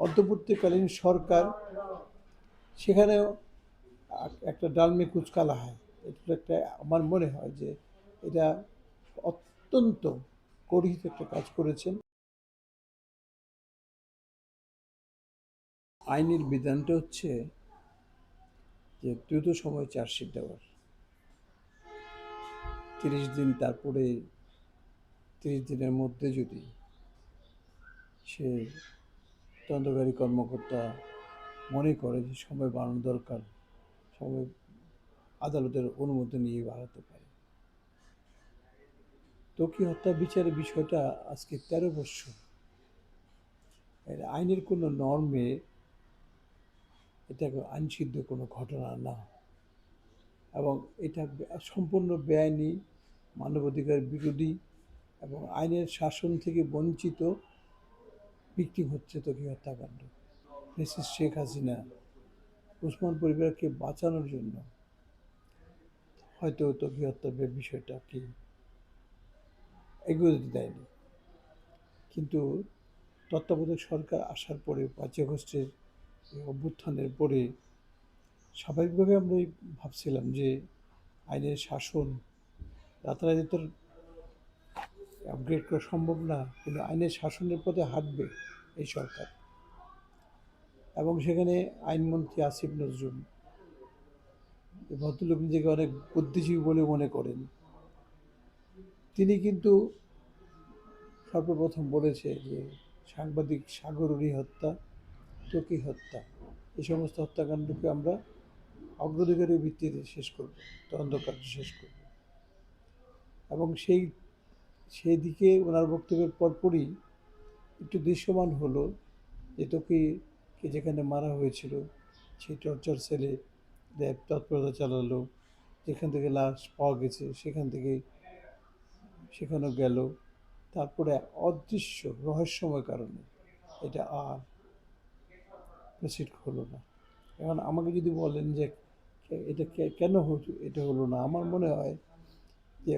অন্তর্বর্তীকালীন সরকার সেখানেও একটা ডালমে কুচকালা হয়। এটা একটা আমার মনে হয় যে এটা অত্যন্ত গর্হিত একটা কাজ করেছেন। আইনের বিধানটা হচ্ছে যে দ্রুত সময় চার্জশিট দেওয়ার 30 দিন, তারপরে 30 দিনের মধ্যে যদি সে তদন্তকারী কর্মকর্তা মনে করে যে সময় বাড়ানো দরকার, সময় আদালতের অনুমতি নিয়ে বাড়াতে পারে। ত্বকী হত্যা বিচারের বিষয়টা আজকে 13 বৎসর, আইনের কোনো নর্মে এটা আইনসিদ্ধ কোনো ঘটনা না, এবং এটা সম্পূর্ণ বেআইনি, মানবাধিকার বিরোধী এবং আইনের শাসন থেকে বঞ্চিত ভিকটিম হচ্ছে ত্বকী হত্যাকাণ্ড। মিসেস শেখ হাসিনা ওসমান পরিবারকে বাঁচানোর জন্য হয়তো ত্বকী হত্যার বিষয়টা কি এগিয়ে দিতে দেয়নি, কিন্তু তত্ত্বাবধায়ক সরকার আসার পরে 5 আগস্টের অভ্যুত্থানের পরে স্বাভাবিকভাবে আমরা ভাবছিলাম যে আইনের শাসন রাতারাতি তো আপগ্রেড করা সম্ভব না, কিন্তু আইনের শাসনের পথে হাঁটবে এই সরকার। এবং সেখানে আইনমন্ত্রী আসিফ নজরুল, এই ভদ্রলোক নিজেকে অনেক বুদ্ধিজীবী বলে মনে করেন, তিনি কিন্তু সর্বপ্রথম বলেছে যে সাংবাদিক সাগররী হত্যা, ত্বকী হত্যা, এই সমস্ত হত্যাকাণ্ডকে আমরা অগ্রাধিকারের ভিত্তিতে শেষ করব, তদন্ত কার্য শেষ করব। এবং সেই দিকে ওনার বক্তব্যের পরপরই একটু দৃশ্যমান হলো যে ত্বকীকে যেখানে মারা হয়েছিল সেই টর্চার সেলে র্যাব তৎপরতা চালালো, যেখান থেকে লাশ পাওয়া গেছে সেখানেও গেল, তারপরে অদৃশ্য রহস্যময় কারণে এটা আর প্রসিড হলো না। এখন আমাকে যদি বলেন যে এটা কেন এটা হলো না, আমার মনে হয় যে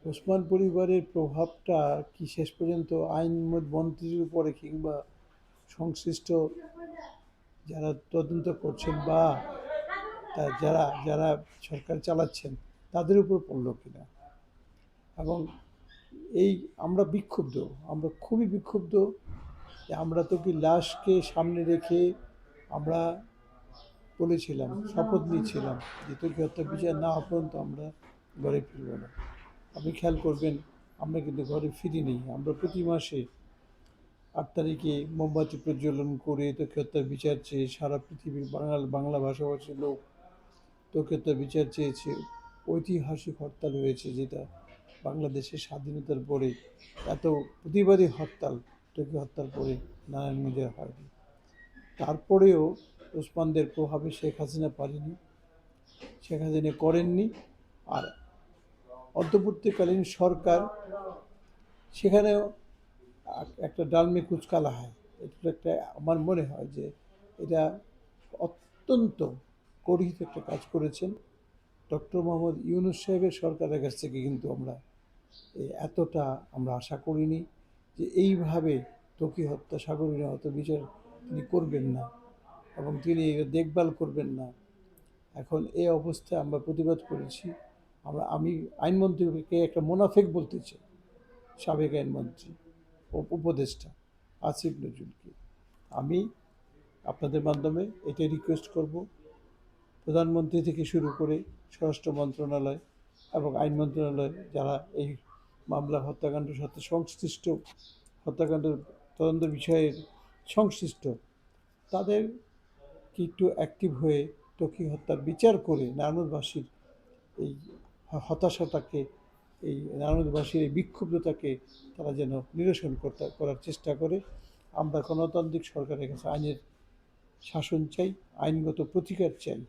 ওসমান পরিবারের প্রভাবটা কি শেষ পর্যন্ত আইন মন্ত্রীর উপরে কিংবা সংশ্লিষ্ট যারা তদন্ত করছেন বা যারা যারা সরকার চালাচ্ছেন তাদের উপর পড়লো কিনা। এবং আমরা বিক্ষুব্ধ, আমরা খুবই বিক্ষুব্ধ যে আমরা তো কি লাশকে সামনে রেখে আমরা বলেছিলাম, শপথ নিয়েছিলাম যে ত্বকী হত্যা বিচার না হওয়া পর্যন্ত আমরা ঘরে ফিরব না। আপনি খেয়াল করবেন আমরা কিন্তু ঘরে ফিরিনি। আমরা প্রতি মাসে 8 তারিখে মোমবাতি প্রজ্বলন করে ত্বকী হত্যার বিচার চেয়ে সারা পৃথিবীর বাংলা ভাষাভাষীর লোক ত্বকী হত্যার বিচার চেয়েছে। ঐতিহাসিক হরতাল হয়েছে, যেটা বাংলাদেশের স্বাধীনতার পরে এত প্রতিবাদী হরতাল ত্বকী হত্যার পরে নারায়ণগঞ্জে হয়নি। তারপরেও ওসমানদের প্রভাবে শেখ হাসিনা পারেনি, শেখ হাসিনা করেননি। আর অন্তর্বর্তীকালীন সরকার সেখানেও একটা ডালমে কুচকালা হয়। এটা একটা আমার মনে হয় যে এটা অত্যন্ত গর্হিত একটা কাজ করেছেন। ডক্টর মোহাম্মদ ইউনূস সাহেবের সরকারের কাছ থেকে কিন্তু আমরা এতটা আমরা আশা করিনি যে এইভাবে ত্বকী হত্যা, সাগররী হত্যা বিচার তিনি করবেন না এবং তিনি দেখভাল করবেন না। এখন এই অবস্থায় আমরা প্রতিবাদ করেছি। আমি আইনমন্ত্রীকে একটা মুনাফেক বলতে চাই, সাবেক আইনমন্ত্রী উপদেষ্টা আসিফ নজরুলকে। আমি আপনাদের মাধ্যমে এটাই রিকোয়েস্ট করব, প্রধানমন্ত্রী থেকে শুরু করে স্বরাষ্ট্র মন্ত্রণালয় এবং আইন মন্ত্রণালয়, যারা এই মামলা হত্যাকাণ্ডের সাথে সংশ্লিষ্ট, হত্যাকাণ্ডের তদন্ত বিষয়ের সংশ্লিষ্ট, তাদের কি একটু অ্যাক্টিভ হয়ে ত্বকী হত্যার বিচার করে নারায়ণগঞ্জবাসীর এই হতাশাটাকে, এই নারায়ণগঞ্জবাসীর এই বিক্ষুব্ধতাকে তারা যেন নিরসন করার চেষ্টা করে। আমরা গণতান্ত্রিক সরকারের কাছে আইনের শাসন চাই, আইনগত প্রতিকার চাই।